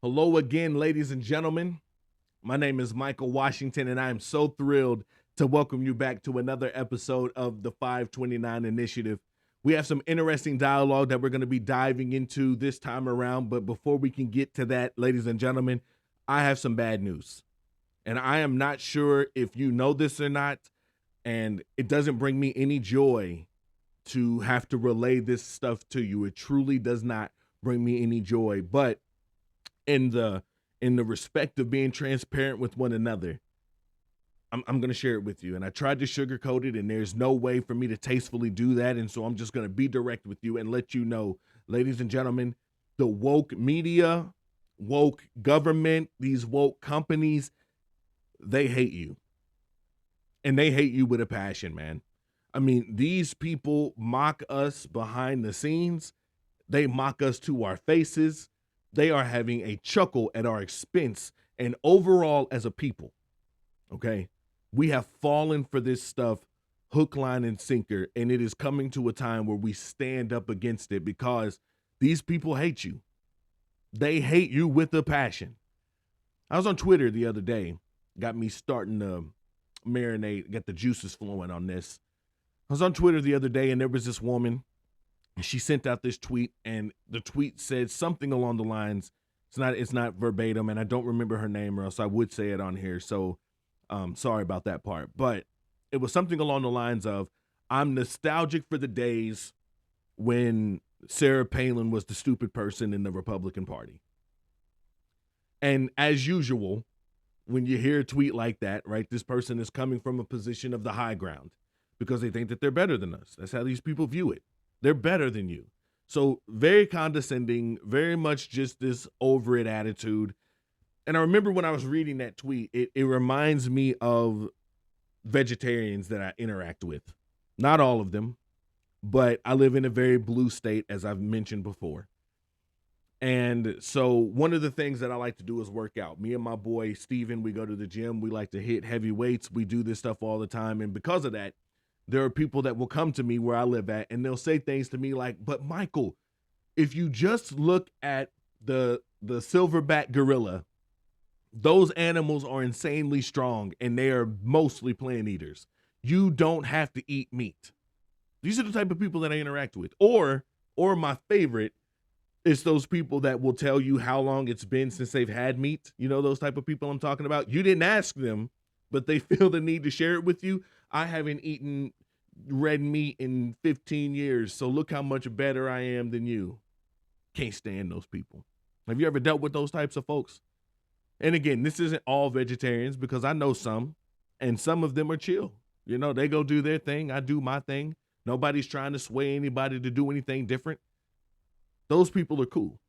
Hello again, ladies and gentlemen. My name is Michael Washington, and I am so thrilled to welcome you back to another episode of the 529 Initiative. We have some interesting dialogue that we're going to be diving into this time around. But before we can get to that, ladies and gentlemen, I have some bad news. And I am not sure if you know this or not. And it doesn't bring me any joy to have to relay this stuff to you. It truly does not bring me any joy. But in the respect of being transparent with one another, I'm going to share it with you. And I tried to sugarcoat it, and there's no way for me to tastefully do that. And so I'm just going to be direct with you and let you know, ladies and gentlemen, the woke media, woke government, these woke companies, they hate you. And they hate you with a passion, man. I mean, these people mock us behind the scenes, they mock us to our faces. They are having a chuckle at our expense. And overall, as a people, okay, we have fallen for this stuff hook, line, and sinker. And it is coming to a time where we stand up against it because these people hate you. They hate you with a passion. I was on Twitter the other day, got me starting to marinate, get the juices flowing on this. I was on Twitter the other day, and there was this woman. She sent out this tweet, and the tweet said something along the lines. It's not verbatim, and I don't remember her name, or else I would say it on here. So, sorry about that part. But it was something along the lines of, "I'm nostalgic for the days when Sarah Palin was the stupid person in the Republican Party." And as usual, when you hear a tweet like that, right, this person is coming from a position of the high ground because they think that they're better than us. That's how these people view it. They're better than you. So very condescending, very much just this over it attitude. And I remember when I was reading that tweet, it reminds me of vegetarians that I interact with. Not all of them, but I live in a very blue state, as I've mentioned before. And so one of the things that I like to do is work out. Me and my boy Steven, we go to the gym. We like to hit heavy weights. We do this stuff all the time. And because of that, there are people that will come to me where I live at, and they'll say things to me like, "But Michael, if you just look at the silverback gorilla, those animals are insanely strong and they are mostly plant eaters. You don't have to eat meat." These are the type of people that I interact with. Or my favorite, it's those people that will tell you how long it's been since they've had meat. You know, those type of people I'm talking about. You didn't ask them, but they feel the need to share it with you. "I haven't eaten red meat in 15 years, so look how much better I am than you." Can't stand those people. Have you ever dealt with those types of folks? And again, this isn't all vegetarians because I know some, and some of them are chill. You know, they go do their thing, I do my thing. Nobody's trying to sway anybody to do anything different. Those people are cool.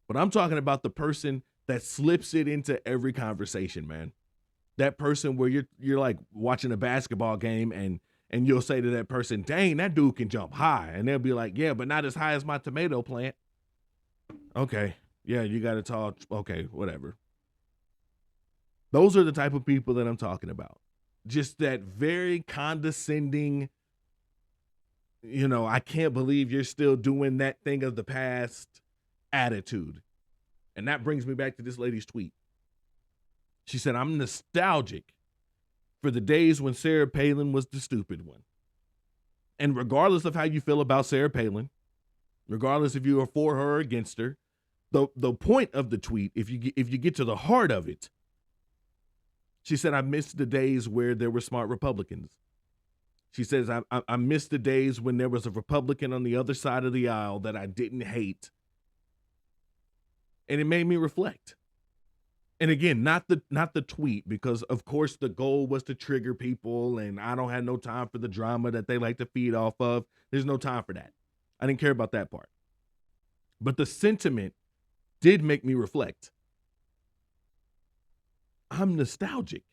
But I'm talking about the person that slips it into every conversation, man. That person where you're like watching a basketball game, and you'll say to that person, "Dang, that dude can jump high." And they'll be like, "Yeah, but not as high as my tomato plant." Okay. Yeah, you got to talk. Okay, whatever. Those are the type of people that I'm talking about. Just that very condescending, "I can't believe you're still doing that thing of the past" attitude. And that brings me back to this lady's tweet. She said, "I'm nostalgic for the days when Sarah Palin was the stupid one." And regardless of how you feel about Sarah Palin, regardless if you are for her or against her, the point of the tweet, if you get to the heart of it, she said, "I miss the days where there were smart Republicans." She says, I miss the days when there was a Republican on the other side of the aisle that I didn't hate." And it made me reflect. And again, not the tweet, because of course the goal was to trigger people, and I don't have no time for the drama that they like to feed off of. There's no time for that. I didn't care about that part. But the sentiment did make me reflect. I'm nostalgic.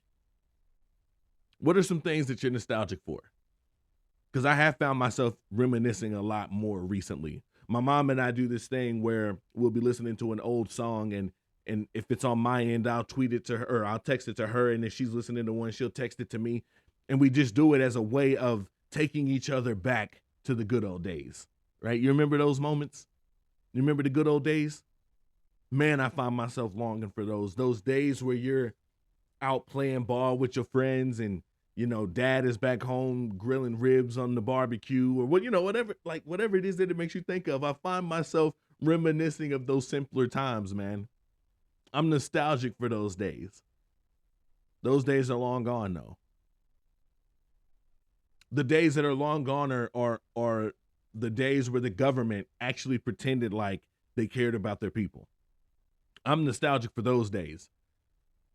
What are some things that you're nostalgic for? Because I have found myself reminiscing a lot more recently. My mom and I do this thing where we'll be listening to an old song, and if it's on my end, I'll tweet it to her, or I'll text it to her, and if she's listening to one, she'll text it to me, and we just do it as a way of taking each other back to the good old days. Right? You remember those moments? You remember the good old days? Man, I find myself longing for those days where you're out playing ball with your friends and dad is back home grilling ribs on the barbecue or whatever, like whatever it is that it makes you think of. I find myself reminiscing of those simpler times, man. I'm nostalgic for those days. Those days are long gone though. The days that are long gone are the days where the government actually pretended like they cared about their people. I'm nostalgic for those days.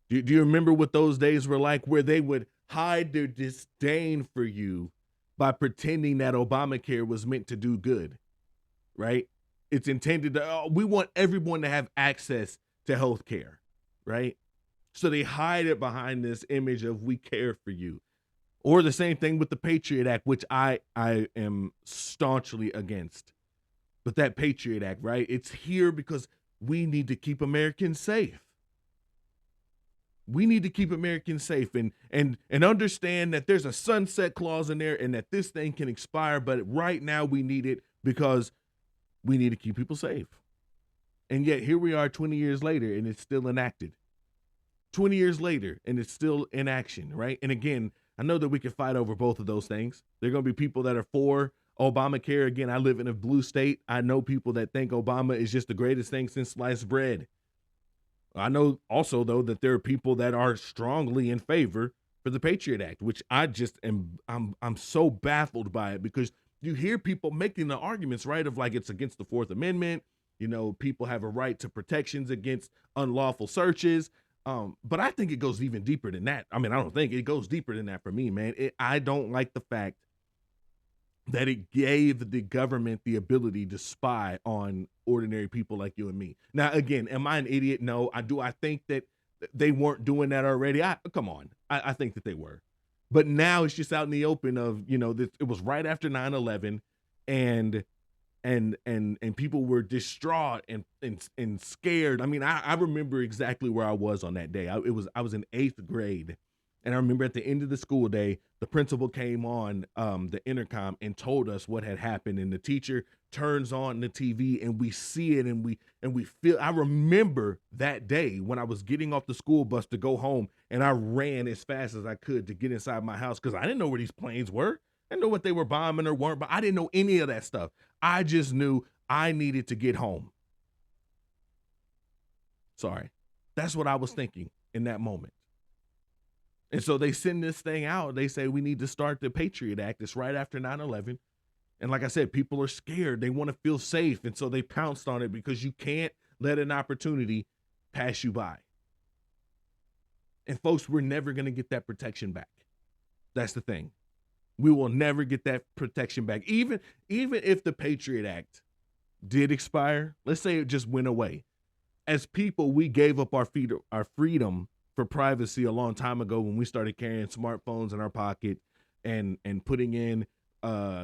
Do you remember what those days were like, where they would hide their disdain for you by pretending that Obamacare was meant to do good, right? It's intended to, we want everyone to have access to health care, right? So they hide it behind this image of we care for you. Or the same thing with the Patriot Act, which I am staunchly against. But that Patriot Act, right? It's here because we need to keep Americans safe. We need to keep Americans safe and understand that there's a sunset clause in there and that this thing can expire, but right now we need it because we need to keep people safe. And yet here we are 20 years later and it's still enacted. 20 years later and it's still in action, right? And again, I know that we can fight over both of those things. There are going to be people that are for Obamacare. Again, I live in a blue state. I know people that think Obama is just the greatest thing since sliced bread. I know also, though, that there are people that are strongly in favor for the Patriot Act, which I just I'm so baffled by it, because you hear people making the arguments, right, of like it's against the Fourth Amendment. People have a right to protections against unlawful searches. But I think it goes even deeper than that. I mean, I don't think it goes deeper than that for me, man. I don't like the fact that it gave the government the ability to spy on ordinary people like you and me. Now, again, am I an idiot? No. I think that they weren't doing that already. Come on. I think that they were. But now it's just out in the open of, it was right after 9/11 and people were distraught and scared. I mean, I remember exactly where I was on that day. I was in 8th grade. And I remember at the end of the school day, the principal came on the intercom and told us what had happened. And the teacher turns on the TV and we see it and we feel. I remember that day when I was getting off the school bus to go home and I ran as fast as I could to get inside my house because I didn't know where these planes were. I didn't know what they were bombing or weren't, but I didn't know any of that stuff. I just knew I needed to get home. Sorry. That's what I was thinking in that moment. And so they send this thing out. They say we need to start the Patriot Act. It's right after 9/11. And like I said, people are scared. They want to feel safe. And so they pounced on it because you can't let an opportunity pass you by. And folks, we're never going to get that protection back. That's the thing. We will never get that protection back. Even if the Patriot Act did expire, let's say it just went away. As people, we gave up our freedom for privacy a long time ago when we started carrying smartphones in our pocket and putting in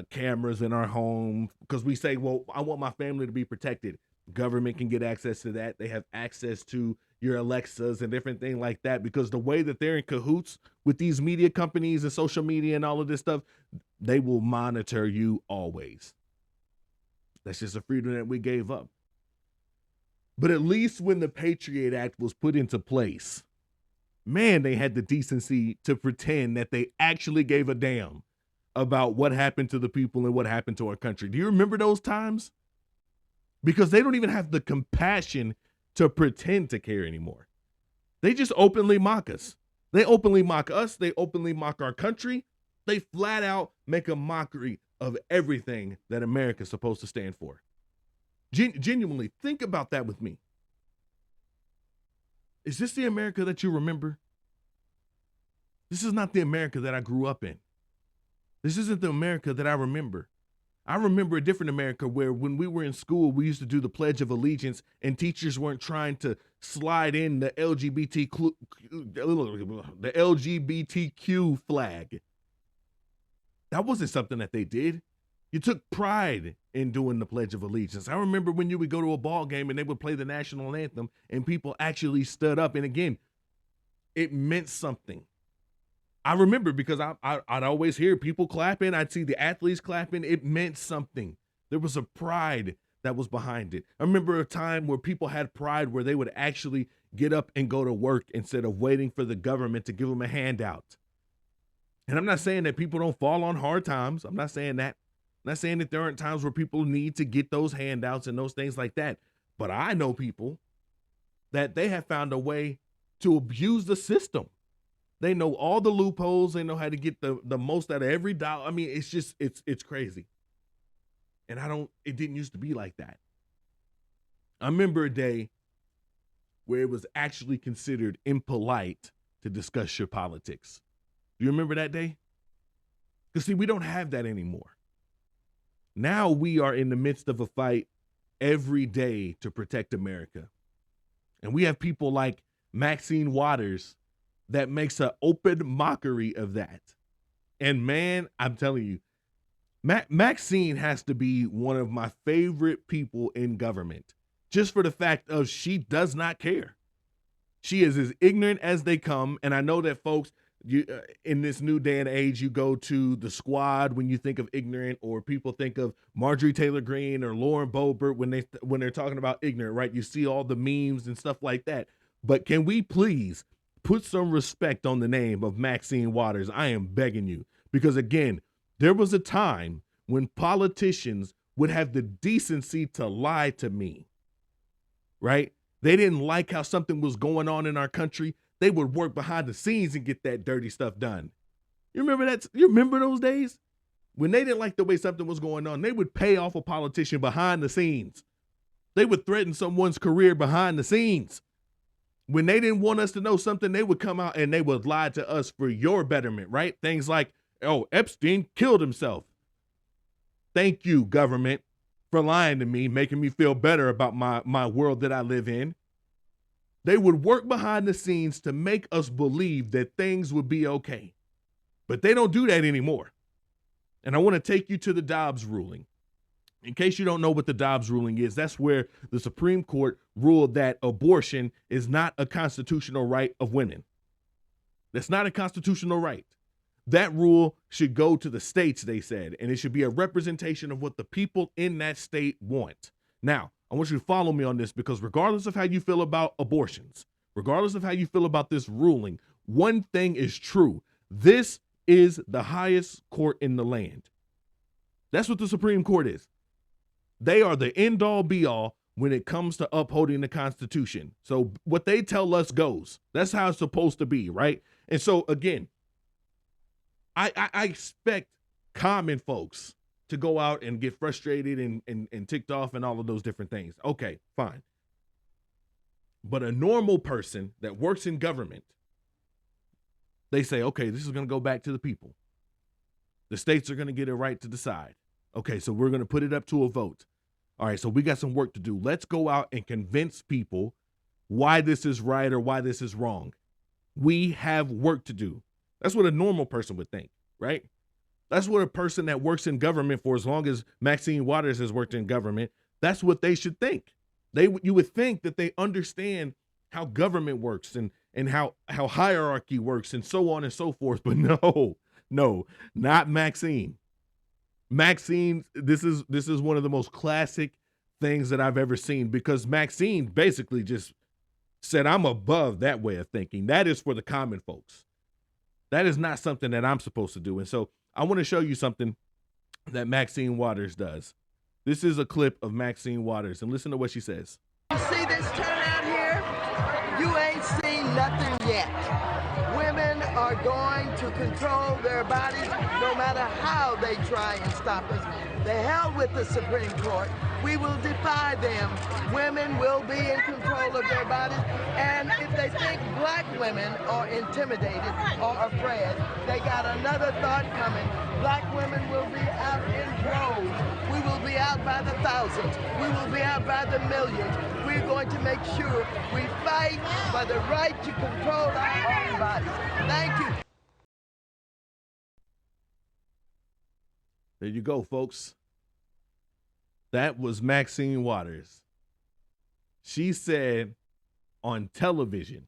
cameras in our home because we say, well, I want my family to be protected. Government can get access to that. They have access to your Alexas and different things like that because the way that they're in cahoots with these media companies and social media and all of this stuff, they will monitor you always. That's just a freedom that we gave up. But at least when the Patriot Act was put into place, man, they had the decency to pretend that they actually gave a damn about what happened to the people and what happened to our country. Do you remember those times? Because they don't even have the compassion to pretend to care anymore. They just openly mock us. They openly mock us. They openly mock our country. They flat out make a mockery of everything that America is supposed to stand for. Genuinely, think about that with me. Is this the America that you remember? This is not the America that I grew up in. This isn't the America that I remember. I remember a different America where when we were in school, we used to do the Pledge of Allegiance and teachers weren't trying to slide in the LGBTQ flag. That wasn't something that they did. You took pride in doing the Pledge of Allegiance. I remember when you would go to a ball game and they would play the national anthem and people actually stood up. And again, it meant something. I remember because I'd always hear people clapping. I'd see the athletes clapping. It meant something. There was a pride that was behind it. I remember a time where people had pride where they would actually get up and go to work instead of waiting for the government to give them a handout. And I'm not saying that people don't fall on hard times. I'm not saying that. I'm not saying that there aren't times where people need to get those handouts and those things like that. But I know people that they have found a way to abuse the system. They know all the loopholes. They know how to get the most out of every dollar. I mean, it's just, it's crazy. And it didn't used to be like that. I remember a day where it was actually considered impolite to discuss your politics. Do you remember that day? Because see, we don't have that anymore. Now we are in the midst of a fight every day to protect America. And we have people like Maxine Waters that makes an open mockery of that. And man, I'm telling you, Maxine has to be one of my favorite people in government, just for the fact of she does not care. She is as ignorant as they come. And I know that folks, in this new day and age, you go to the Squad when you think of ignorant, or people think of Marjorie Taylor Greene or Lauren Boebert when they're talking about ignorant, right? You see all the memes and stuff like that. But can we please put some respect on the name of Maxine Waters? I am begging you, because again, there was a time when politicians would have the decency to lie to me, right? They didn't like how something was going on in our country. They would work behind the scenes and get that dirty stuff done. You remember that? You remember those days? When they didn't like the way something was going on, they would pay off a politician behind the scenes. They would threaten someone's career behind the scenes. When they didn't want us to know something, they would come out and they would lie to us for your betterment, right? Things like, oh, Epstein killed himself. Thank you, government, for lying to me, making me feel better about my world that I live in. They would work behind the scenes to make us believe that things would be okay. But they don't do that anymore. And I want to take you to the Dobbs ruling. In case you don't know what the Dobbs ruling is, that's where the Supreme Court ruled that abortion is not a constitutional right of women. That's not a constitutional right. That rule should go to the states, they said, and it should be a representation of what the people in that state want. Now, I want you to follow me on this, because regardless of how you feel about abortions, regardless of how you feel about this ruling, one thing is true. This is the highest court in the land. That's what the Supreme Court is. They are the end all be all when it comes to upholding the Constitution. So what they tell us goes. That's how it's supposed to be, right? And so again, I expect common folks to go out and get frustrated and ticked off and all of those different things. Okay, fine. But a normal person that works in government, they say, okay, this is going to go back to the people. The states are going to get a right to decide. Okay, so we're going to put it up to a vote. All right, so we got some work to do. Let's go out and convince people why this is right or why this is wrong. We have work to do. That's what a normal person would think, right? That's what a person that works in government, for as long as Maxine Waters has worked in government, that's what they should think. You would think that they understand how government works and how hierarchy works and so on and so forth. But no, not Maxine. Maxine, this is one of the most classic things that I've ever seen, because Maxine basically just said, I'm above that way of thinking. That is for the common folks. That is not something that I'm supposed to do. And so I want to show you something that Maxine Waters does. This is a clip of Maxine Waters, and listen to what she says. You see this turnout here? You ain't seen nothing yet. Women are going to control their bodies no matter how they try and stop us. The hell with the Supreme Court. We will defy them. Women will be in control of their bodies. And if they think black women are intimidated or afraid, they got another thought coming. Black women will be out in droves. We will be out by the thousands. We will be out by the millions. We're going to make sure we fight for the right to control our own bodies. Thank you. There you go, folks. That was Maxine Waters. She said on television,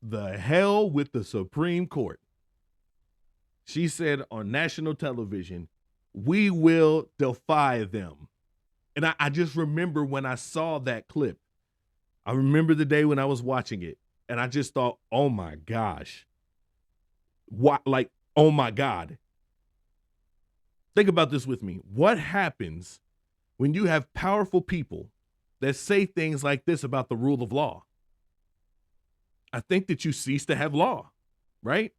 the hell with the Supreme Court. She said on national television, we will defy them. And I just remember when I saw that clip, I remember the day when I was watching it, and I just thought, oh my gosh. What, like, oh my God. Think about this with me. What happens when you have powerful people that say things like this about the rule of law? I think that you cease to have law, right?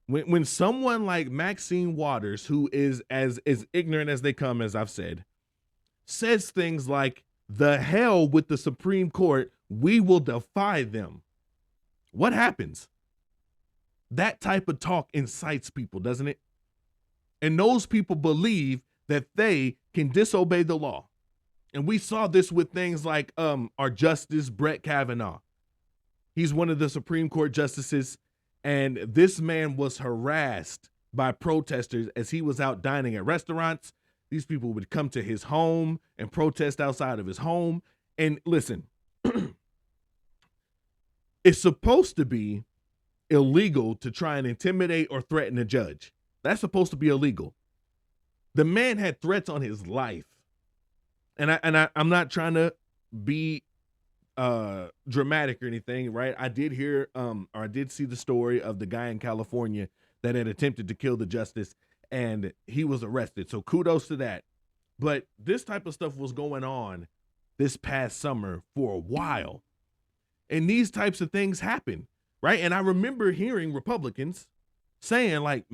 When someone like Maxine Waters, who is as ignorant as they come, as I've said, says things like, the hell with the Supreme Court, we will defy them. What happens? That type of talk incites people, doesn't it? And those people believe that they can disobey the law. And we saw this with things like our Justice Brett Kavanaugh. He's one of the Supreme Court justices, and this man was harassed by protesters as he was out dining at restaurants. These people would come to his home and protest outside of his home. And listen, it's supposed to be illegal to try and intimidate or threaten a judge. That's supposed to be illegal. The man had threats on his life. And I'm not trying to be dramatic or anything, right? I did hear or I did see the story of the guy in California that had attempted to kill the justice, and he was arrested. So kudos to that. But this type of stuff was going on this past summer for a while. And these types of things happen, right? And I remember hearing Republicans saying like,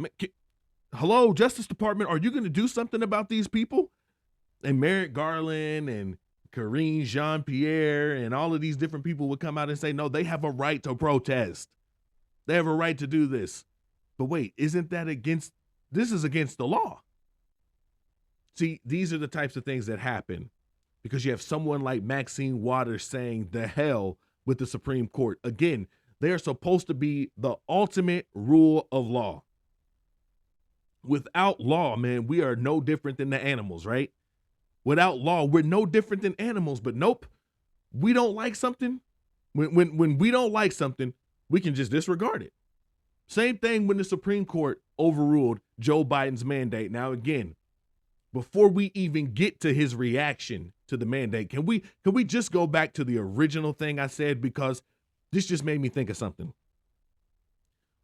hello, Justice Department, are you going to do something about these people? And Merrick Garland and Karine Jean-Pierre and all of these different people would come out and say, no, they have a right to protest. They have a right to do this. But wait, isn't that this is against the law. See, these are the types of things that happen because you have someone like Maxine Waters saying the hell with the Supreme Court. Again, they're supposed to be the ultimate rule of law. Without law, man, we are no different than the animals, right? Without law, we're no different than animals, but nope. We don't like something. When we don't like something, we can just disregard it. Same thing when the Supreme Court overruled Joe Biden's mandate. Now, again, before we even get to his reaction to the mandate, can we just go back to the original thing I said? Because this just made me think of something.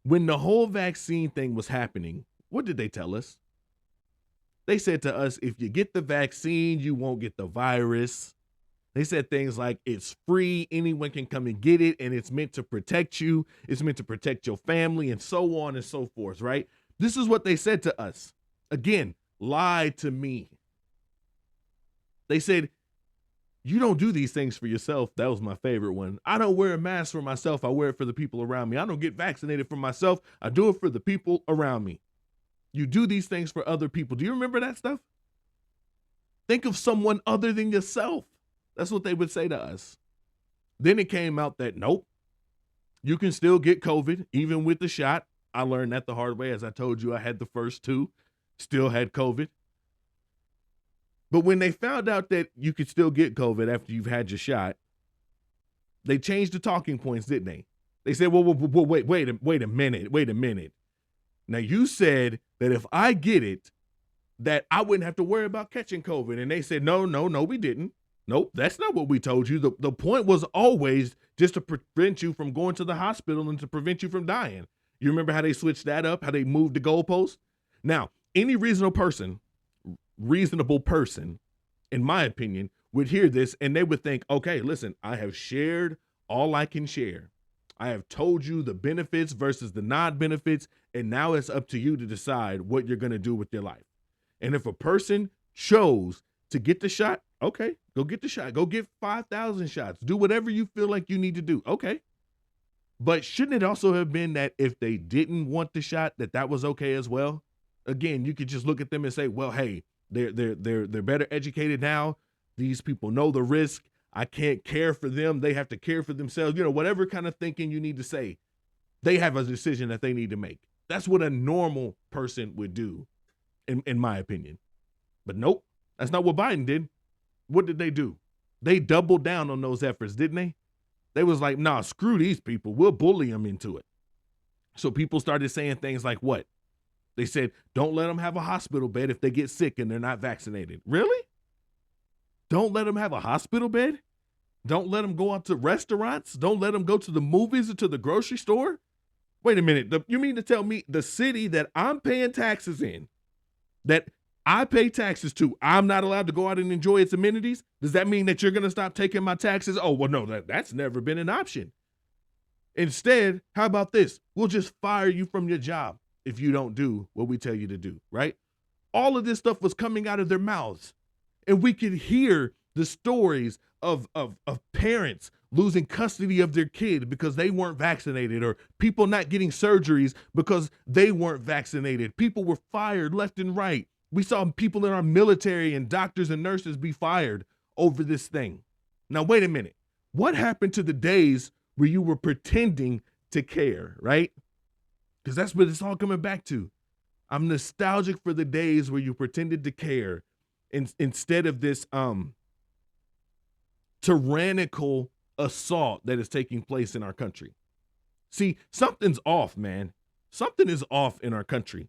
When the whole vaccine thing was happening, what did they tell us? They said to us, if you get the vaccine, you won't get the virus. They said things like, it's free, anyone can come and get it, and it's meant to protect you. It's meant to protect your family, and so on and so forth, right? This is what they said to us. Again, lied to me. They said, you don't do these things for yourself. That was my favorite one. I don't wear a mask for myself. I wear it for the people around me. I don't get vaccinated for myself. I do it for the people around me. You do these things for other people. Do you remember that stuff? Think of someone other than yourself. That's what they would say to us. Then it came out that, nope, you can still get COVID, even with the shot. I learned that the hard way. As I told you, I had the first two, still had COVID. But when they found out that you could still get COVID after you've had your shot, they changed the talking points, didn't they? They said, well, wait a minute. Now, you said that if I get it, that I wouldn't have to worry about catching COVID. And they said, no, we didn't. Nope, that's not what we told you. The point was always just to prevent you from going to the hospital and to prevent you from dying. You remember how they switched that up, how they moved the goalpost? Now, any reasonable person, in my opinion, would hear this and they would think, okay, listen, I have shared all I can share. I have told you the benefits versus the non-benefits, and now it's up to you to decide what you're going to do with your life. And if a person chose to get the shot, okay, go get the shot. Go get 5,000 shots. Do whatever you feel like you need to do. Okay. But shouldn't it also have been that if they didn't want the shot, that was okay as well? Again, you could just look at them and say, well, hey, they're better educated now. These people know the risk. I can't care for them. They have to care for themselves. You know, whatever kind of thinking you need to say, they have a decision that they need to make. That's what a normal person would do, in my opinion. But nope, that's not what Biden did. What did they do? They doubled down on those efforts, didn't they? They was like, nah, screw these people. We'll bully them into it. So people started saying things like what? They said, don't let them have a hospital bed if they get sick and they're not vaccinated. Really? Don't let them have a hospital bed. Don't let them go out to restaurants. Don't let them go to the movies or to the grocery store. Wait a minute. You mean to tell me the city that I'm paying taxes in, that I pay taxes to, I'm not allowed to go out and enjoy its amenities? Does that mean that you're going to stop taking my taxes? Oh, well, no, that's never been an option. Instead, how about this? We'll just fire you from your job if you don't do what we tell you to do, right? All of this stuff was coming out of their mouths. And we could hear the stories of parents losing custody of their kid because they weren't vaccinated, or people not getting surgeries because they weren't vaccinated. People were fired left and right. We saw people in our military and doctors and nurses be fired over this thing. Now, wait a minute. What happened to the days where you were pretending to care, right? Because that's what it's all coming back to. I'm nostalgic for the days where you pretended to care instead of this tyrannical assault that is taking place in our country. See, something's off, man. Something is off in our country.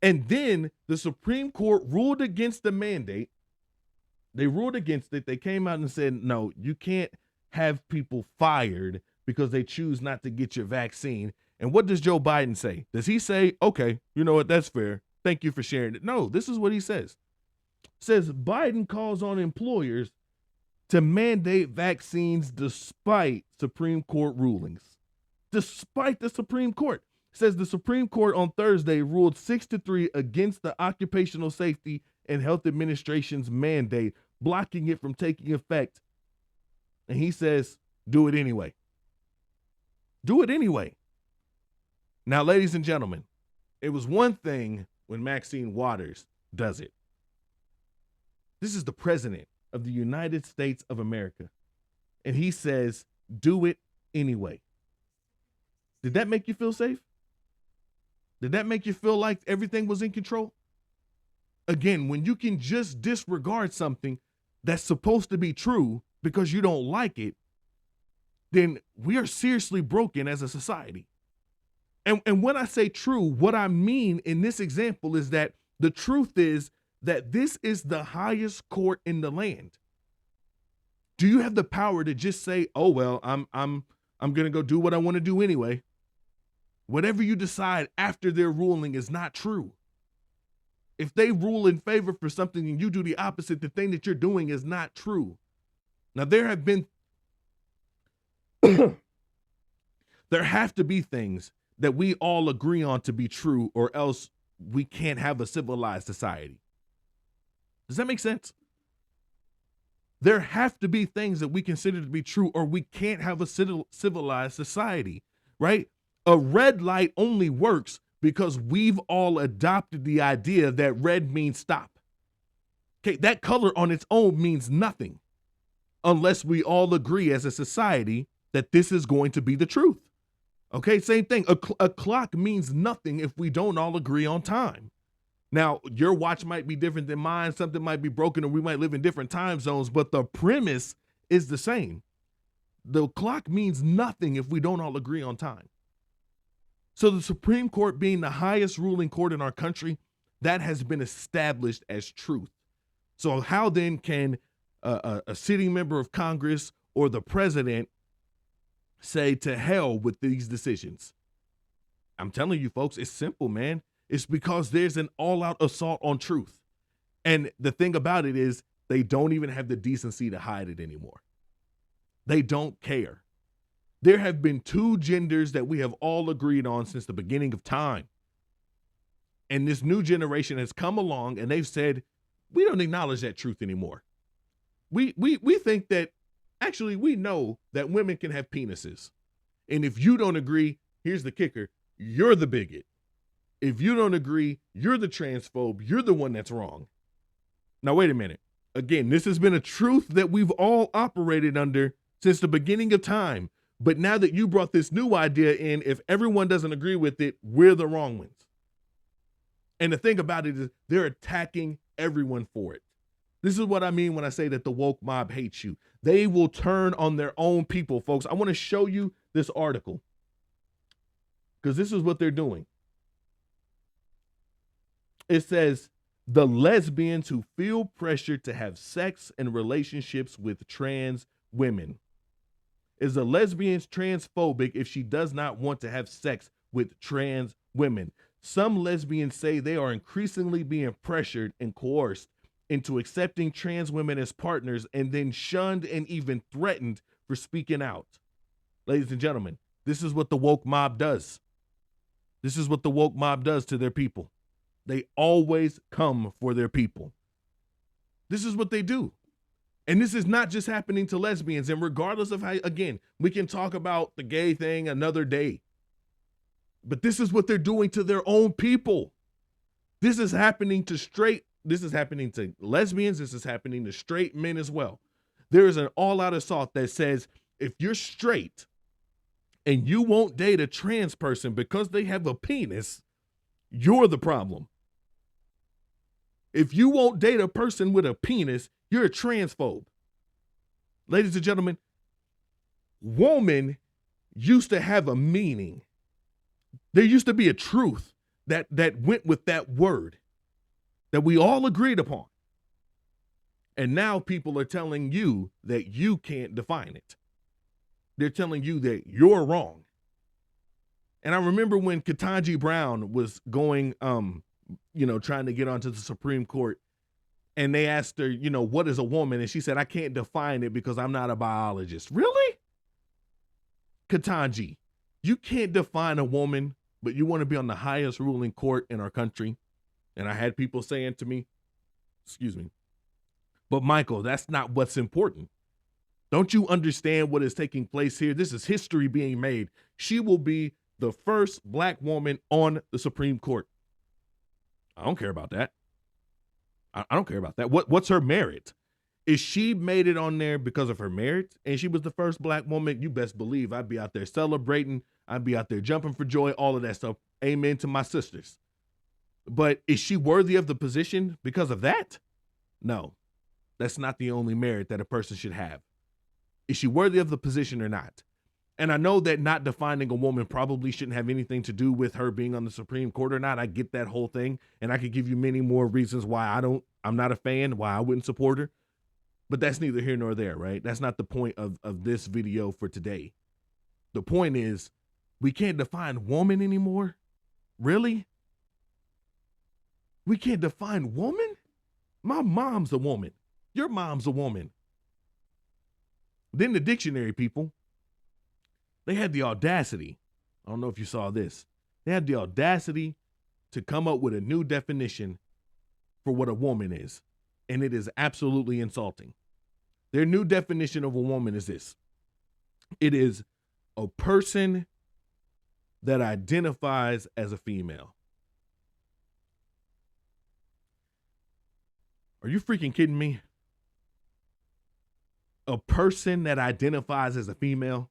And then the Supreme Court ruled against the mandate. They ruled against it. They came out and said, no, you can't have people fired because they choose not to get your vaccine. And what does Joe Biden say? Does he say, okay, you know what, that's fair. Thank you for sharing it. No, this is what he says. Says Biden calls on employers to mandate vaccines despite Supreme Court rulings. Despite the Supreme Court. Says the Supreme Court on Thursday ruled 6-3 against the Occupational Safety and Health Administration's mandate, blocking it from taking effect. And he says, do it anyway. Do it anyway. Now, ladies and gentlemen, it was one thing when Maxine Waters does it. This is the president of the United States of America. And he says, do it anyway. Did that make you feel safe? Did that make you feel like everything was in control? Again, when you can just disregard something that's supposed to be true because you don't like it, then we are seriously broken as a society. And when I say true, what I mean in this example is that the truth is that this is the highest court in the land. Do you have the power to just say, oh, well, I'm going to go do what I want to do anyway? Whatever you decide after their ruling is not true. If they rule in favor for something and you do the opposite, the thing that you're doing is not true. Now, there have to be things that we all agree on to be true, or else we can't have a civilized society. Does that make sense? There have to be things that we consider to be true, or we can't have a civilized society, right? A red light only works because we've all adopted the idea that red means stop. Okay, that color on its own means nothing unless we all agree as a society that this is going to be the truth. Okay, same thing. A clock means nothing if we don't all agree on time. Now, your watch might be different than mine, something might be broken, or we might live in different time zones, but the premise is the same. The clock means nothing if we don't all agree on time. So the Supreme Court being the highest ruling court in our country, that has been established as truth. So how then can a sitting member of Congress or the president say to hell with these decisions? I'm telling you, folks, it's simple, man. It's because there's an all-out assault on truth. And the thing about it is they don't even have the decency to hide it anymore. They don't care. There have been two genders that we have all agreed on since the beginning of time. And this new generation has come along and they've said, we don't acknowledge that truth anymore. We think that, actually, we know that women can have penises. And if you don't agree, here's the kicker, you're the bigot. If you don't agree, you're the transphobe. You're the one that's wrong. Now, wait a minute. Again, this has been a truth that we've all operated under since the beginning of time. But now that you brought this new idea in, if everyone doesn't agree with it, we're the wrong ones. And the thing about it is they're attacking everyone for it. This is what I mean when I say that the woke mob hates you. They will turn on their own people, folks. I want to show you this article because this is what they're doing. It says, The lesbians who feel pressure to have sex and relationships with trans women. Is a lesbian transphobic if she does not want to have sex with trans women? Some lesbians say they are increasingly being pressured and coerced into accepting trans women as partners and then shunned and even threatened for speaking out. Ladies and gentlemen, this is what the woke mob does. This is what the woke mob does to their people. They always come for their people. This is what they do. And this is not just happening to lesbians. And regardless of how, again, we can talk about the gay thing another day. But this is what they're doing to their own people. This is happening to this is happening to lesbians. This is happening to straight men as well. There is an all-out assault that says if you're straight and you won't date a trans person because they have a penis, you're the problem. If you won't date a person with a penis, you're a transphobe. Ladies and gentlemen, woman used to have a meaning. There used to be a truth that went with that word that we all agreed upon. And now people are telling you that you can't define it. They're telling you that you're wrong. And I remember when Ketanji Brown was going, trying to get onto the Supreme Court, and they asked her, what is a woman? And she said, I can't define it because I'm not a biologist. Really? Ketanji, you can't define a woman, but you want to be on the highest ruling court in our country. And I had people saying to me, excuse me, but Michael, that's not what's important. Don't you understand what is taking place here? This is history being made. She will be the first Black woman on the Supreme Court. I don't care about that. I don't care about that. What's her merit? Is she made it on there because of her merit and she was the first Black woman? You best believe I'd be out there celebrating. I'd be out there jumping for joy, all of that stuff. Amen to my sisters. But is she worthy of the position because of that? No, that's not the only merit that a person should have. Is she worthy of the position or not? And I know that not defining a woman probably shouldn't have anything to do with her being on the Supreme Court or not. I get that whole thing. And I could give you many more reasons why I'm not a fan, why I wouldn't support her. But that's neither here nor there, right? That's not the point of this video for today. The point is, we can't define woman anymore? Really? We can't define woman? My mom's a woman. Your mom's a woman. Then the dictionary people, they had the audacity. I don't know if you saw this. They had the audacity to come up with a new definition for what a woman is. And it is absolutely insulting. Their new definition of a woman is this. It is a person that identifies as a female. Are you freaking kidding me? A person that identifies as a female?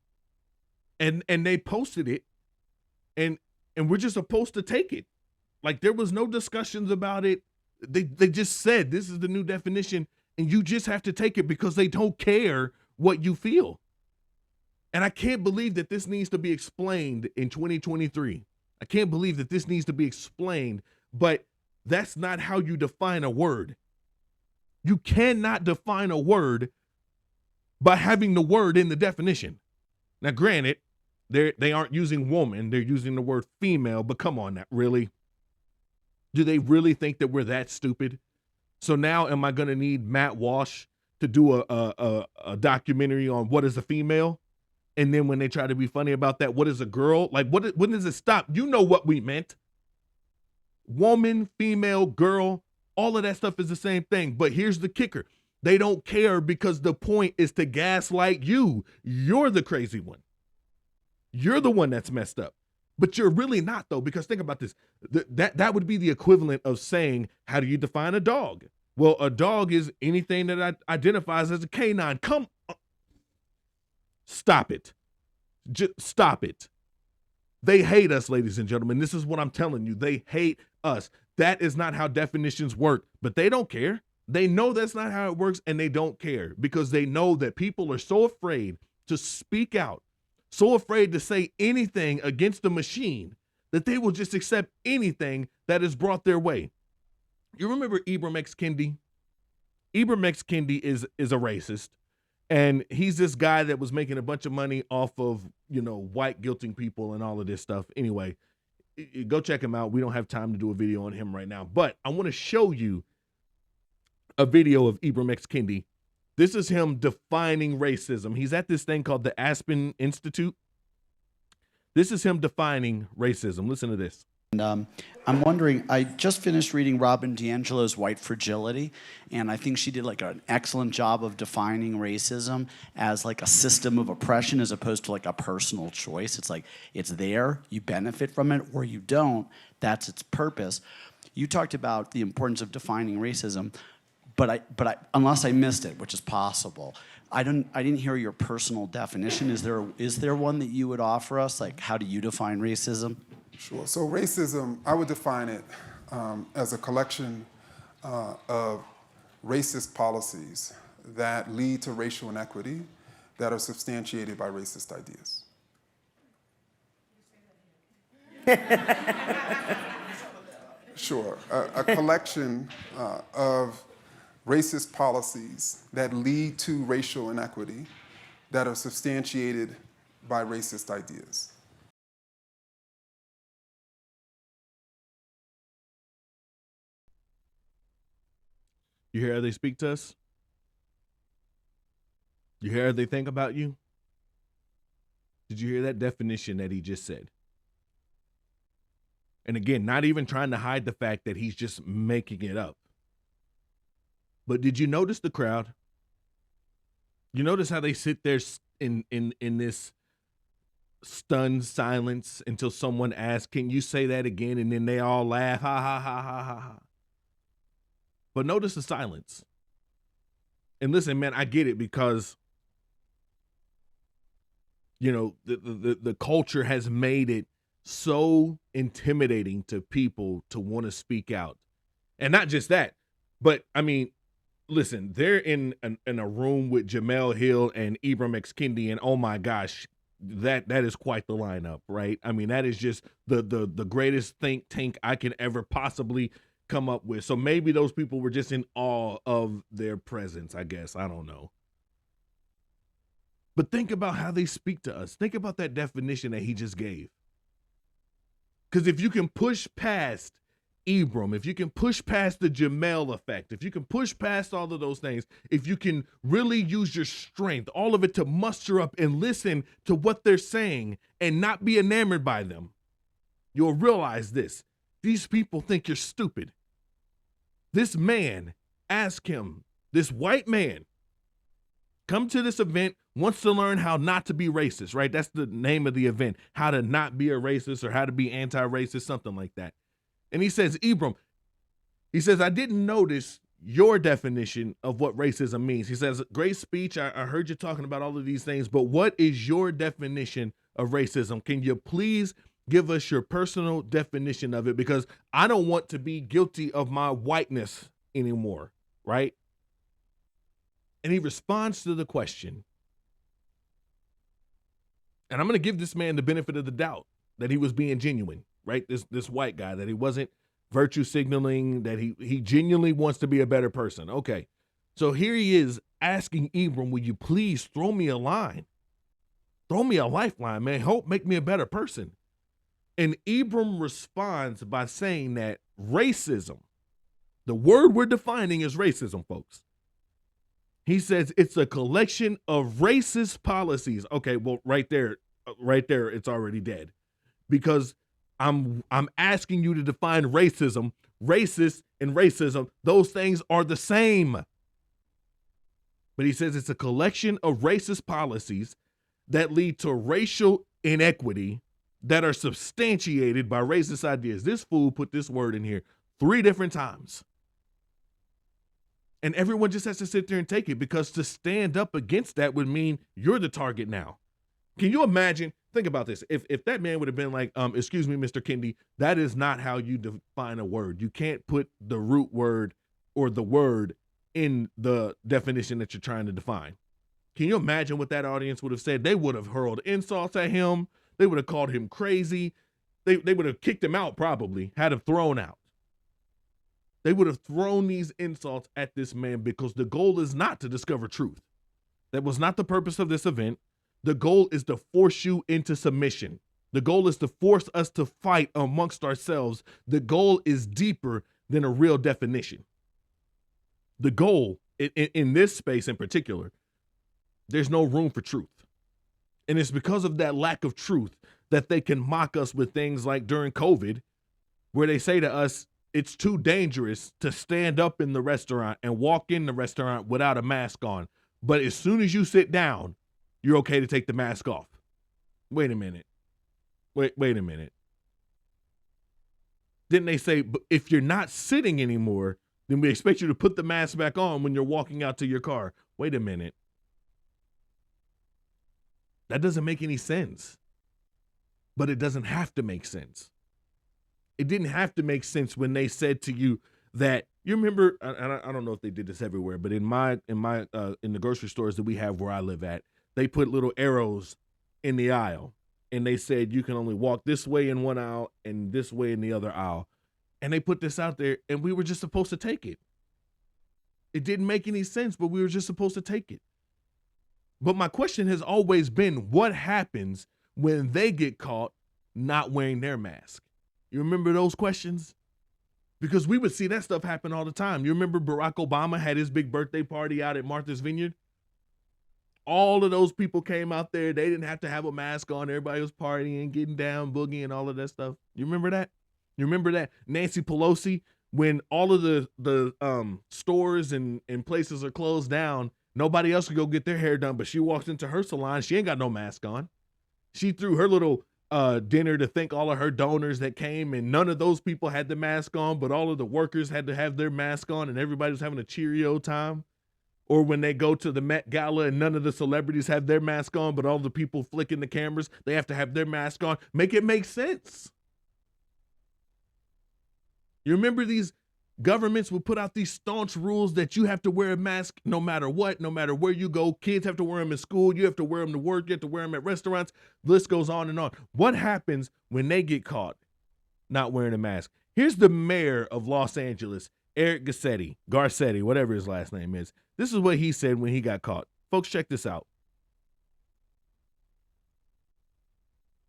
And they posted it, and we're just supposed to take it. Like there was no discussions about it. They just said this is the new definition, and you just have to take it because they don't care what you feel. And I can't believe that this needs to be explained in 2023. I can't believe that this needs to be explained, but that's not how you define a word. You cannot define a word by having the word in the definition. Now, granted, they aren't using woman, they're using the word female, but come on, that really? Do they really think that we're that stupid? So now am I going to need Matt Walsh to do a documentary on what is a female? And then when they try to be funny about that, what is a girl? Like, when does it stop? You know what we meant. Woman, female, girl, all of that stuff is the same thing. But here's the kicker. They don't care because the point is to gaslight you. You're the crazy one. You're the one that's messed up. But you're really not, though, because think about this. That would be the equivalent of saying, how do you define a dog? Well, a dog is anything that identifies as a canine. Come on. Stop it. Just stop it. They hate us, ladies and gentlemen. This is what I'm telling you. They hate us. That is not how definitions work, but they don't care. They know that's not how it works, and they don't care because they know that people are so afraid to speak out, so afraid to say anything against the machine that they will just accept anything that is brought their way. You remember Ibram X. Kendi? Ibram X. Kendi is a racist, and he's this guy that was making a bunch of money off of, white guilting people and all of this stuff. Anyway, go check him out. We don't have time to do a video on him right now, but I want to show you a video of Ibram X. Kendi. This is him defining racism. He's at this thing called the Aspen Institute. This is him defining racism. Listen to this. And I'm wondering, I just finished reading Robin DiAngelo's White Fragility, and I think she did like an excellent job of defining racism as like a system of oppression as opposed to like a personal choice. It's like, it's there, you benefit from it, or you don't. That's its purpose. You talked about the importance of defining racism, but I unless I missed it, which is possible, I didn't hear your personal definition. Is there one that you would offer us? Like, how do you define racism? Sure. So racism, I would define it as a collection of racist policies that lead to racial inequity that are substantiated by racist ideas. Sure. A collection of racist policies that lead to racial inequity that are substantiated by racist ideas. You hear how they speak to us? You hear how they think about you? Did you hear that definition that he just said? And again, not even trying to hide the fact that he's just making it up. But did you notice the crowd? You notice how they sit there in this stunned silence until someone asks, "Can you say that again?" And then they all laugh, ha ha ha ha ha ha. But notice the silence. And listen, man, I get it because, the culture has made it so intimidating to people to want to speak out. And not just that, but I mean, listen, they're in a room with Jemele Hill and Ibram X. Kendi, and oh my gosh, that is quite the lineup, right? I mean, that is just the greatest think tank I can ever possibly come up with. So maybe those people were just in awe of their presence, I guess. I don't know. But think about how they speak to us. Think about that definition that he just gave. Because if you can push past Ibram, if you can push past the Jemele effect, if you can push past all of those things, if you can really use your strength, all of it to muster up and listen to what they're saying and not be enamored by them, you'll realize this. These people think you're stupid. This man, ask him, this white man, come to this event, wants to learn how not to be racist, right? That's the name of the event, how to not be a racist or how to be anti-racist, something like that. And he says, Ibram, he says, I didn't notice your definition of what racism means. He says, great speech. I heard you talking about all of these things, but what is your definition of racism? Can you please give us your personal definition of it? Because I don't want to be guilty of my whiteness anymore, right? And he responds to the question. And I'm going to give this man the benefit of the doubt that he was being genuine, right? This white guy, that he wasn't virtue signaling, that he genuinely wants to be a better person. Okay. So here he is asking Ibram, will you please throw me a line? Throw me a lifeline, man. Help make me a better person. And Ibram responds by saying that racism, the word we're defining is racism, folks. He says it's a collection of racist policies. Okay, well, right there, it's already dead. Because I'm asking you to define racism. Racist and racism, those things are the same. But he says it's a collection of racist policies that lead to racial inequity that are substantiated by racist ideas. This fool put this word in here 3 different times. And everyone just has to sit there and take it, because to stand up against that would mean you're the target now. Can you imagine? Think about this. If that man would have been like, excuse me, Mr. Kendi, that is not how you define a word. You can't put the root word or the word in the definition that you're trying to define. Can you imagine what that audience would have said? They would have hurled insults at him. They would have called him crazy. They would have kicked him out, probably, had him thrown out. They would have thrown these insults at this man because the goal is not to discover truth. That was not the purpose of this event. The goal is to force you into submission. The goal is to force us to fight amongst ourselves. The goal is deeper than a real definition. The goal in this space in particular, there's no room for truth. And it's because of that lack of truth that they can mock us with things like during COVID, where they say to us, it's too dangerous to stand up in the restaurant and walk in the restaurant without a mask on. But as soon as you sit down, you're okay to take the mask off. Wait a minute. Wait a minute. Didn't they say, if you're not sitting anymore, then we expect you to put the mask back on when you're walking out to your car? Wait a minute. That doesn't make any sense. But it doesn't have to make sense. It didn't have to make sense when they said to you that, you remember, and I don't know if they did this everywhere, but in the grocery stores that we have where I live at, they put little arrows in the aisle, and they said you can only walk this way in one aisle and this way in the other aisle. And they put this out there, and we were just supposed to take it. It didn't make any sense, but we were just supposed to take it. But my question has always been, what happens when they get caught not wearing their mask? You remember those questions? Because we would see that stuff happen all the time. You remember Barack Obama had his big birthday party out at Martha's Vineyard? All of those people came out there. They didn't have to have a mask on. Everybody was partying, getting down, boogieing, all of that stuff. You remember that? You remember that? Nancy Pelosi, when all of the stores and places are closed down, nobody else could go get their hair done, but she walks into her salon. She ain't got no mask on. She threw her little dinner to thank all of her donors that came, and none of those people had the mask on, but all of the workers had to have their mask on, and everybody was having a Cheerio time. Or when they go to the Met Gala and none of the celebrities have their mask on, but all the people flicking the cameras, they have to have their mask on. Make it make sense. You remember these governments would put out these staunch rules that you have to wear a mask no matter what, no matter where you go. Kids have to wear them in school. You have to wear them to work. You have to wear them at restaurants. The list goes on and on. What happens when they get caught not wearing a mask? Here's the mayor of Los Angeles, Eric Garcetti, whatever his last name is. This is what he said when he got caught. Folks, check this out.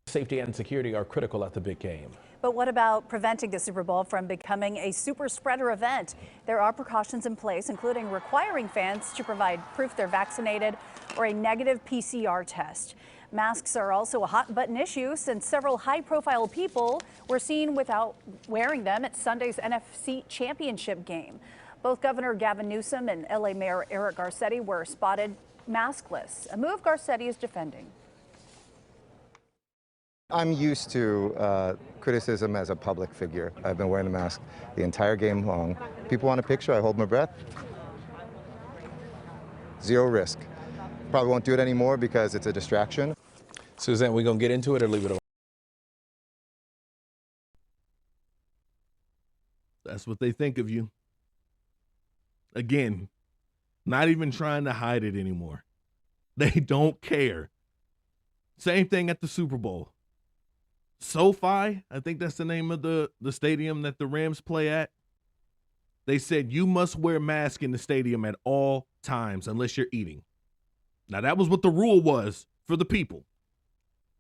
Safety and security are critical at the big game. But what about preventing the Super Bowl from becoming a super spreader event? There are precautions in place, including requiring fans to provide proof they're vaccinated or a negative PCR test. Masks are also a hot button issue since several high-profile people were seen without wearing them at Sunday's NFC Championship game. Both Governor Gavin Newsom and LA Mayor Eric Garcetti were spotted maskless, a move Garcetti is defending. I'm used to criticism as a public figure. I've been wearing the mask the entire game long. People want a picture, I hold my breath. Zero risk. Probably won't do it anymore because it's a distraction. Suzanne, we gonna get into it or leave it alone? That's what they think of you. Again, not even trying to hide it anymore. They don't care. Same thing at the Super Bowl. SoFi, I think that's the name of the stadium that the Rams play at. They said you must wear a mask in the stadium at all times unless you're eating. Now, that was what the rule was for the people.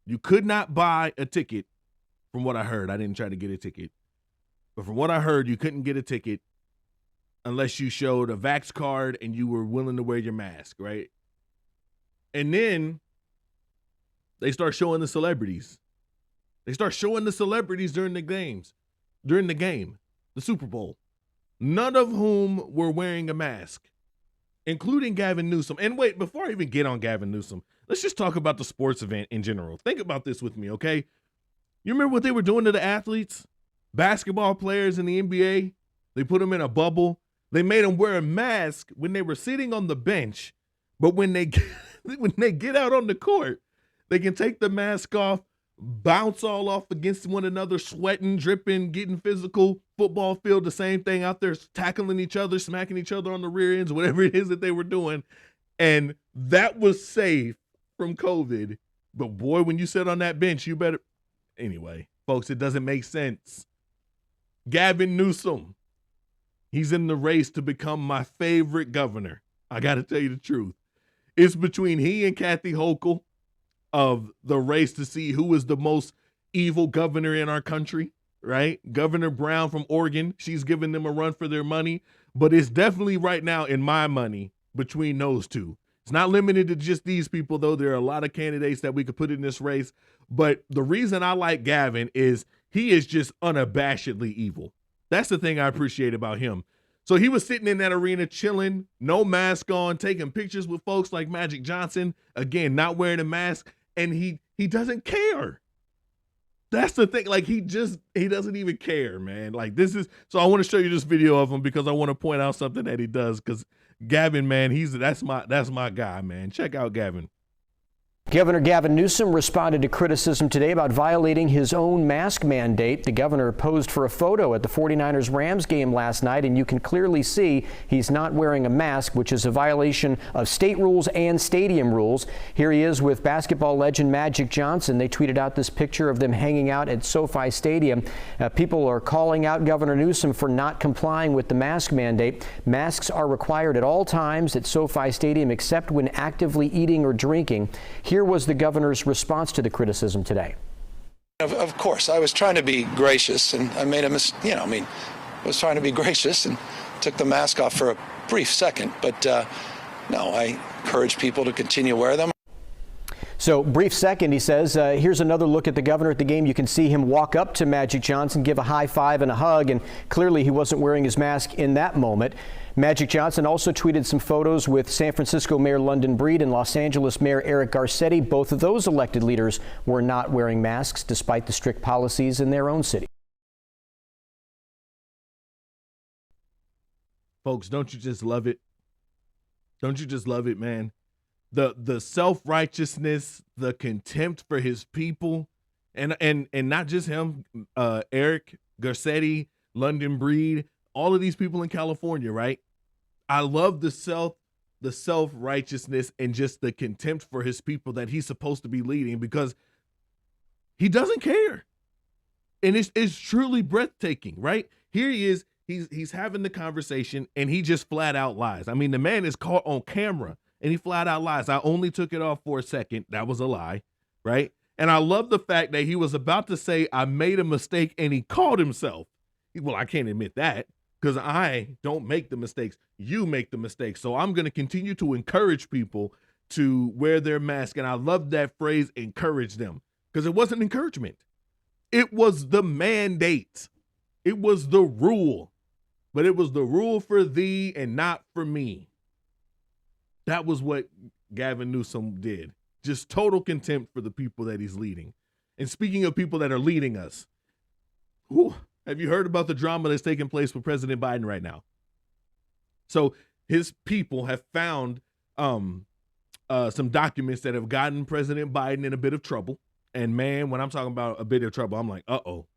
You could not buy a ticket, from what I heard. I didn't try to get a ticket. But from what I heard, you couldn't get a ticket unless you showed a vax card and you were willing to wear your mask, right? And then they start showing the celebrities. They start showing the celebrities during the game, the Super Bowl, none of whom were wearing a mask, including Gavin Newsom. And wait, before I even get on Gavin Newsom, let's just talk about the sports event in general. Think about this with me, okay? You remember what they were doing to the athletes? Basketball players in the NBA, they put them in a bubble. They made them wear a mask when they were sitting on the bench, but when they get out on the court, they can take the mask off, bounce all off against one another, sweating, dripping, getting physical. Football field, the same thing, out there tackling each other, smacking each other on the rear ends, whatever it is that they were doing. And that was safe from COVID. But boy, when you sit on that bench, you better. Anyway, folks, it doesn't make sense. Gavin Newsom, He's in the race to become my favorite governor. I got to tell you the truth. It's between he and Kathy Hochul of the race to see who is the most evil governor in our country, right? Governor Brown from Oregon, she's giving them a run for their money, but it's definitely right now in my money between those two. It's not limited to just these people, though. There are a lot of candidates that we could put in this race, but the reason I like Gavin is he is just unabashedly evil. That's the thing I appreciate about him. So he was sitting in that arena chilling, no mask on, taking pictures with folks like Magic Johnson, again, not wearing a mask, and he doesn't care. That's the thing. Like, he doesn't even care, man. Like, so I want to show you this video of him because I want to point out something that he does, because Gavin, man, that's my guy, man. Check out Gavin. Governor Gavin Newsom responded to criticism today about violating his own mask mandate. The governor posed for a photo at the 49ers-Rams game last night, and you can clearly see he's not wearing a mask, which is a violation of state rules and stadium rules. Here he is with basketball legend Magic Johnson. They tweeted out this picture of them hanging out at SoFi Stadium. People are calling out Governor Newsom for not complying with the mask mandate. Masks are required at all times at SoFi Stadium except when actively eating or drinking. Here was the governor's response to the criticism today. Of course, I was trying to be gracious, and I made a mistake. I was trying to be gracious and took the mask off for a brief second. But no, I encourage people to continue to wear them. So, brief second, he says. Here's another look at the governor at the game. You can see him walk up to Magic Johnson, give a high five and a hug, and clearly he wasn't wearing his mask in that moment. Magic Johnson also tweeted some photos with San Francisco Mayor London Breed and Los Angeles Mayor Eric Garcetti. Both of those elected leaders were not wearing masks despite the strict policies in their own city. Folks, don't you just love it? Don't you just love it, man? The self-righteousness, the contempt for his people, and not just him, Eric Garcetti, London Breed, all of these people in California, right? I love the self-righteousness and just the contempt for his people that he's supposed to be leading, because he doesn't care. And it's truly breathtaking, right? Here he is, he's having the conversation and he just flat out lies. I mean, the man is caught on camera and he flat out lies. I only took it off for a second. That was a lie, right? And I love the fact that he was about to say, I made a mistake, and he called himself. Well, I can't admit that, because I don't make the mistakes. You make the mistakes. So I'm going to continue to encourage people to wear their mask. And I love that phrase, encourage them, because it wasn't encouragement. It was the mandate. It was the rule. But it was the rule for thee and not for me. That was what Gavin Newsom did. Just total contempt for the people that he's leading. And speaking of people that are leading us, have you heard about the drama that's taking place with President Biden right now? So his people have found some documents that have gotten President Biden in a bit of trouble. And man, when I'm talking about a bit of trouble, I'm like, uh-oh.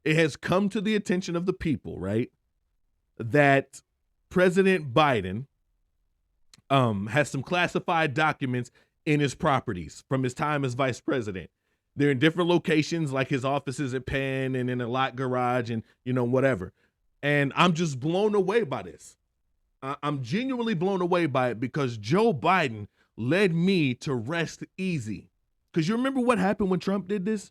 It has come to the attention of the people, right, that President Biden has some classified documents in his properties from his time as vice president. They're in different locations, like his offices at Penn and in a lot garage and, whatever. And I'm just blown away by this. I'm genuinely blown away by it, because Joe Biden led me to rest easy. Because you remember what happened when Trump did this?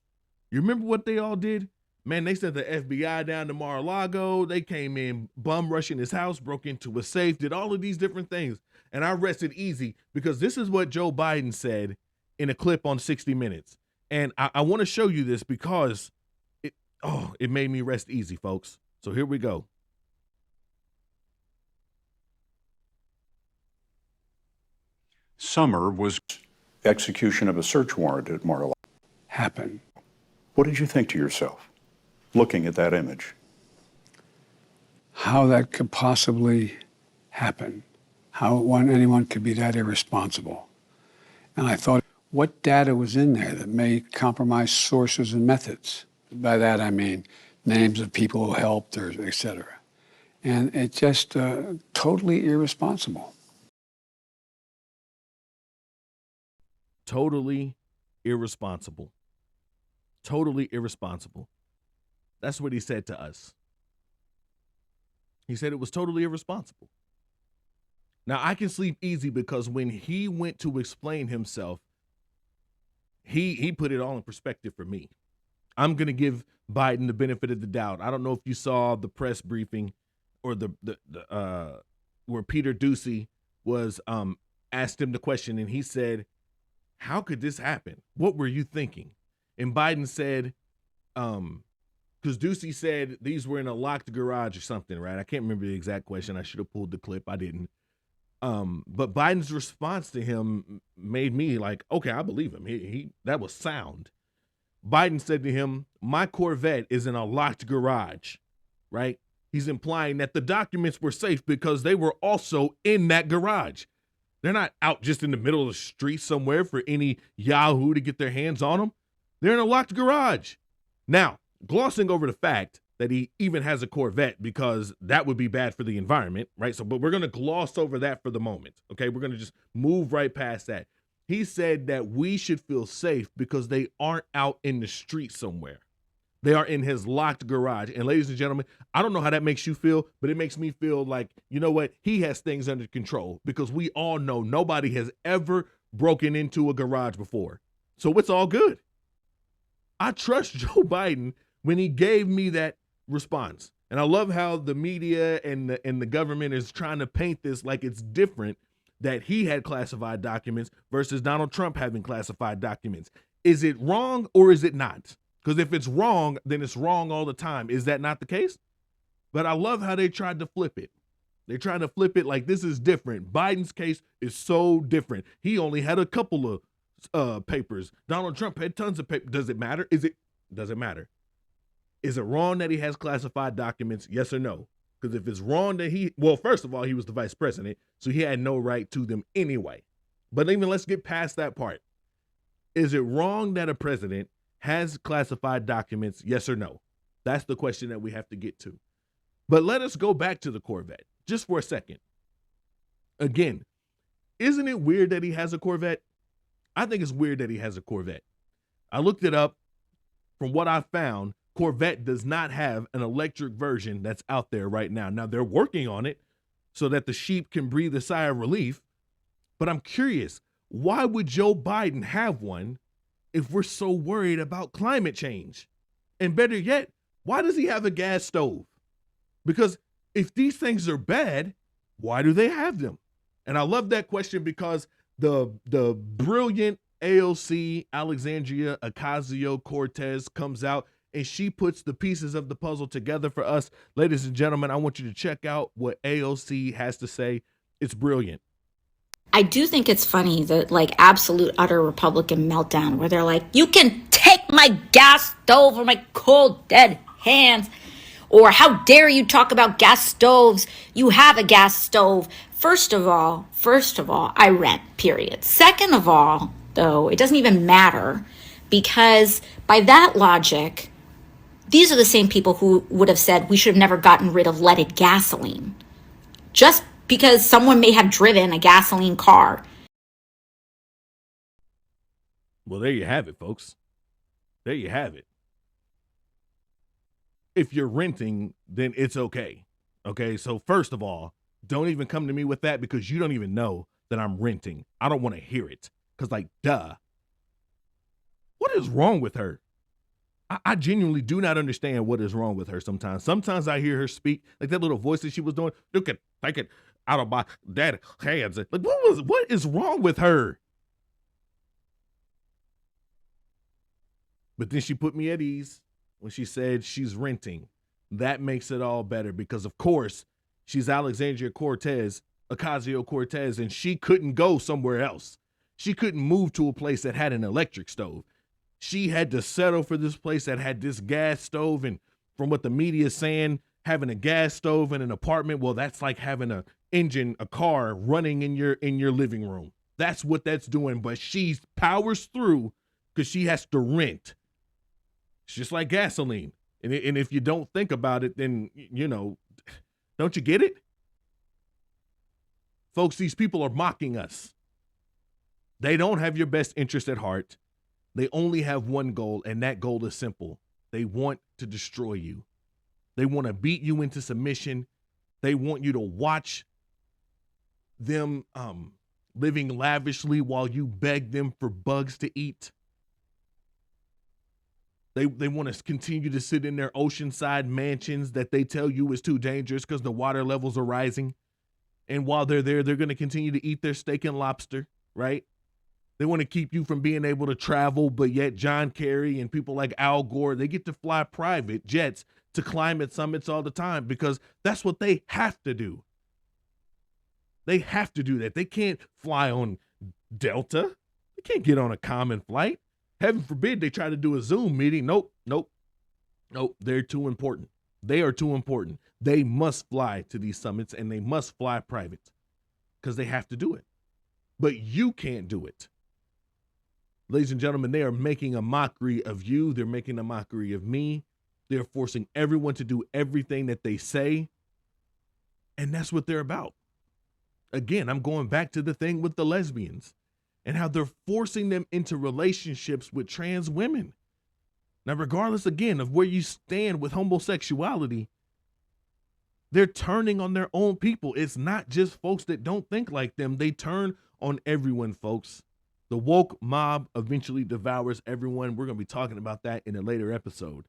You remember what they all did? Man, they sent the FBI down to Mar-a-Lago. They came in, bum rushing his house, broke into a safe, did all of these different things. And I rested easy, because this is what Joe Biden said in a clip on 60 Minutes. And I want to show you this because it made me rest easy, folks. So here we go. Summer was execution of a search warrant at Mar-a-Lago. Happen. What did you think to yourself, looking at that image? How that could possibly happen. How anyone could be that irresponsible. And I thought, what data was in there that may compromise sources and methods? By that I mean names of people who helped, or et cetera. And it's just totally irresponsible. Totally irresponsible. Totally irresponsible. That's what he said to us. He said it was totally irresponsible. Now, I can sleep easy because when he went to explain himself, he put it all in perspective for me. I'm going to give Biden the benefit of the doubt. I don't know if you saw the press briefing or the where Peter Doocy was asked him the question, and he said, how could this happen? What were you thinking? And Biden said, because Doocy said these were in a locked garage or something, right? I can't remember the exact question. I should have pulled the clip. I didn't. But Biden's response to him made me like, okay, I believe him. He that was sound. Biden said to him, my Corvette is in a locked garage, right? He's implying that the documents were safe because they were also in that garage. They're not out just in the middle of the street somewhere for any Yahoo to get their hands on them. They're in a locked garage. Now, glossing over the fact that he even has a Corvette because that would be bad for the environment, right? So, but we're going to gloss over that for the moment, okay? We're going to just move right past that. He said that we should feel safe because they aren't out in the street somewhere. They are in his locked garage. And ladies and gentlemen, I don't know how that makes you feel, but it makes me feel like, you know what? He has things under control because we all know nobody has ever broken into a garage before. So it's all good. I trust Joe Biden when he gave me that response. And I love how the media and the government is trying to paint this like it's different that he had classified documents versus Donald Trump having classified documents. Is it wrong or is it not? Because if it's wrong, then it's wrong all the time. Is that not the case? But I love how they tried to flip it. They tried to flip it like this is different. Biden's case is so different. He only had a couple of papers. Donald Trump had tons of papers. Does it matter? Does it matter? Is it wrong that he has classified documents? Yes or no? Because if it's wrong that well, first of all, he was the vice president, so he had no right to them anyway. But even let's get past that part. Is it wrong that a president has classified documents? Yes or no? That's the question that we have to get to. But let us go back to the Corvette just for a second. Again, isn't it weird that he has a Corvette? I think it's weird that he has a Corvette. I looked it up. From what I found, Corvette does not have an electric version that's out there right now. Now, they're working on it so that the sheep can breathe a sigh of relief. But I'm curious, why would Joe Biden have one if we're so worried about climate change? And better yet, why does he have a gas stove? Because if these things are bad, why do they have them? And I love that question because the brilliant AOC, Alexandria Ocasio-Cortez, comes out and she puts the pieces of the puzzle together for us. Ladies and gentlemen, I want you to check out what AOC has to say. It's brilliant. I do think it's funny, the like absolute utter Republican meltdown where they're like, you can take my gas stove or my cold dead hands, or how dare you talk about gas stoves? You have a gas stove. First of all, I rent, period. Second of all, though, it doesn't even matter because by that logic, these are the same people who would have said we should have never gotten rid of leaded gasoline. Just because someone may have driven a gasoline car. Well, there you have it, folks. There you have it. If you're renting, then it's okay. Okay, so first of all, don't even come to me with that because you don't even know that I'm renting. I don't want to hear it because, like, duh. What is wrong with her? I genuinely do not understand what is wrong with her sometimes. Sometimes I hear her speak, like that little voice that she was doing. Look at, take it out of my dad's hands. Like, what is wrong with her? But then she put me at ease when she said she's renting. That makes it all better because, of course, she's Alexandria Ocasio-Cortez, and she couldn't go somewhere else. She couldn't move to a place that had an electric stove. She had to settle for this place that had this gas stove. And from what the media is saying, having a gas stove in an apartment, well, that's like having a car running in your living room. That's what that's doing. But she powers through because she has to rent. It's just like gasoline. And if you don't think about it, then, you know, don't you get it? Folks, these people are mocking us. They don't have your best interest at heart. They only have one goal, and that goal is simple. They want to destroy you. They want to beat you into submission They want you to watch them living lavishly while you beg them for bugs to eat. They want to continue to sit in their oceanside mansions that they tell you is too dangerous because the water levels are rising. And while they're there, they're going to continue to eat their steak and lobster, right? They want to keep you from being able to travel, but yet John Kerry and people like Al Gore, they get to fly private jets to climate summits all the time because that's what they have to do. They have to do that. They can't fly on Delta. They can't get on a common flight. Heaven forbid they try to do a Zoom meeting. Nope. They're too important. They are too important. They must fly to these summits and they must fly private because they have to do it. But you can't do it. Ladies and gentlemen, they are making a mockery of you. They're making a mockery of me. They're forcing everyone to do everything that they say. And that's what they're about. Again, I'm going back to the thing with the lesbians and how they're forcing them into relationships with trans women. Now, regardless, again, of where you stand with homosexuality, they're turning on their own people. It's not just folks that don't think like them. They turn on everyone, folks. The woke mob eventually devours everyone. We're going to be talking about that in a later episode.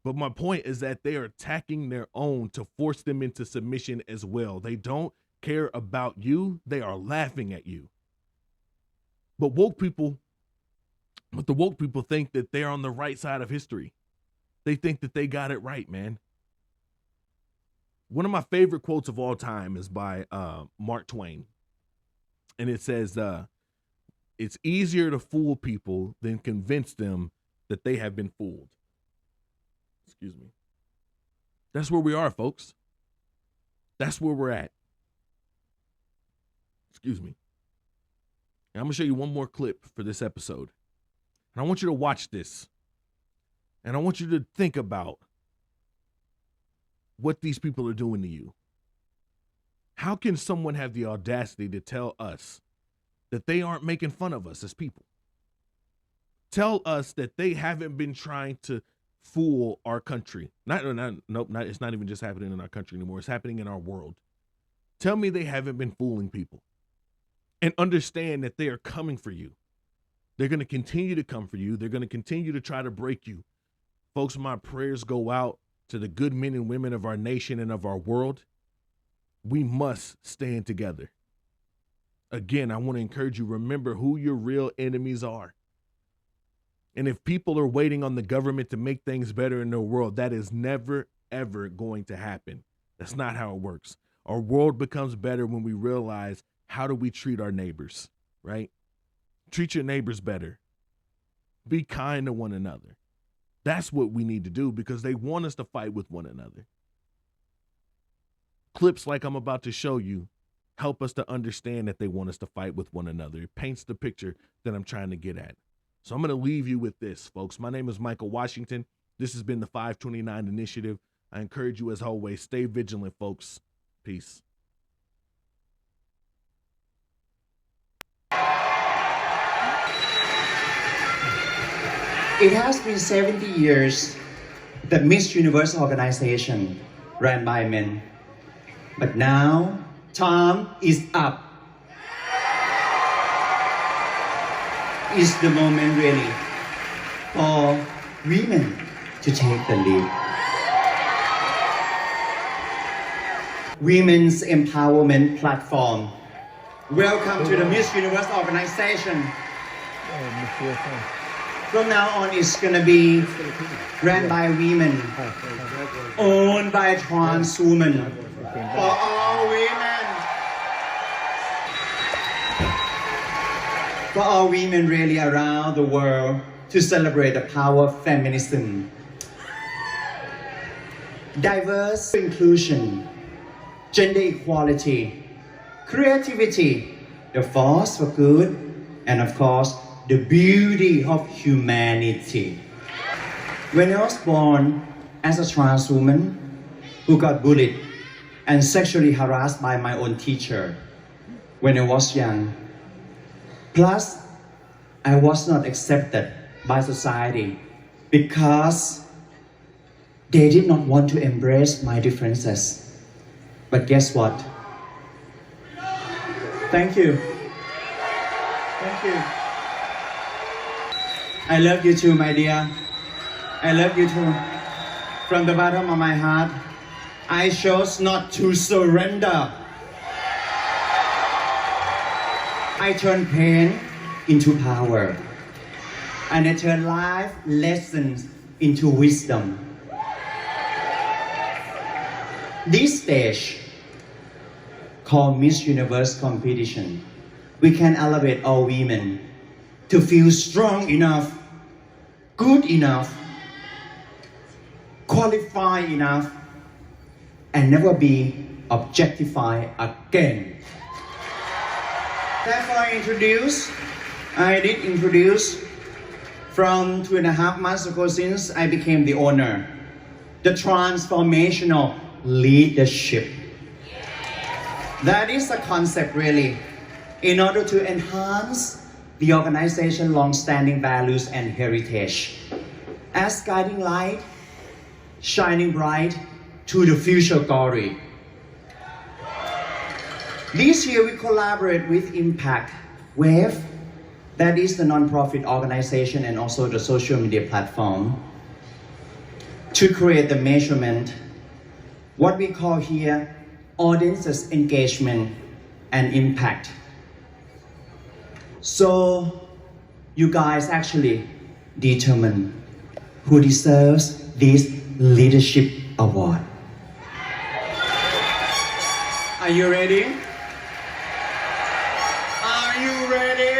But my point is that they are attacking their own to force them into submission as well. They don't care about you. They are laughing at you. But the woke people think that they're on the right side of history. They think that they got it right, man. One of my favorite quotes of all time is by Mark Twain. And it says, it's easier to fool people than convince them that they have been fooled. Excuse me. That's where we are, folks. That's where we're at. Excuse me. And I'm going to show you one more clip for this episode. And I want you to watch this. And I want you to think about what these people are doing to you. How can someone have the audacity to tell us that they aren't making fun of us as people? Tell us that they haven't been trying to fool our country. It's not even just happening in our country anymore. It's happening in our world. Tell me they haven't been fooling people. And understand that they are coming for you. They're going to continue to come for you. They're going to continue to try to break you. Folks, my prayers go out to the good men and women of our nation and of our world. We must stand together. Again, I want to encourage you, remember who your real enemies are. And if people are waiting on the government to make things better in their world, that is never, ever going to happen. That's not how it works. Our world becomes better when we realize, how do we treat our neighbors, right? Treat your neighbors better. Be kind to one another. That's what we need to do because they want us to fight with one another. Clips like I'm about to show you help us to understand that they want us to fight with one another. It paints the picture that I'm trying to get at. So I'm going to leave you with this, folks. My name is Michael Washington. This has been the 529 Initiative. I encourage you, as always, stay vigilant, folks. Peace. It has been 70 years, the Miss Universe organization ran by men. But now, time is up. It's the moment really for women to take the lead. Women's Empowerment Platform. Welcome to the Miss Universe organization. From now on, it's going to be ran by women, owned by trans women, for all women. For all women really around the world to celebrate the power of feminism. Diverse inclusion, gender equality, creativity, the force for good, and of course, the beauty of humanity. When I was born as a trans woman who got bullied and sexually harassed by my own teacher when I was young. Plus, I was not accepted by society because they did not want to embrace my differences. But guess what? Thank you. Thank you. I love you too, my dear. I love you too. From the bottom of my heart, I chose not to surrender. I turn pain into power. And I turn life lessons into wisdom. This stage, called Miss Universe competition, we can elevate all women to feel strong enough, good enough, qualified enough, and never be objectified again. Therefore, I did introduce from 2.5 months ago since I became the owner, the transformational leadership. That is the concept really, in order to enhance the organization's long-standing values and heritage as guiding light, shining bright to the future glory. This year we collaborate with Impact Wave, that is the non-profit organization and also the social media platform, to create the measurement, what we call here audiences engagement and impact. So you guys actually determine who deserves this leadership award. Are you ready? Are you ready?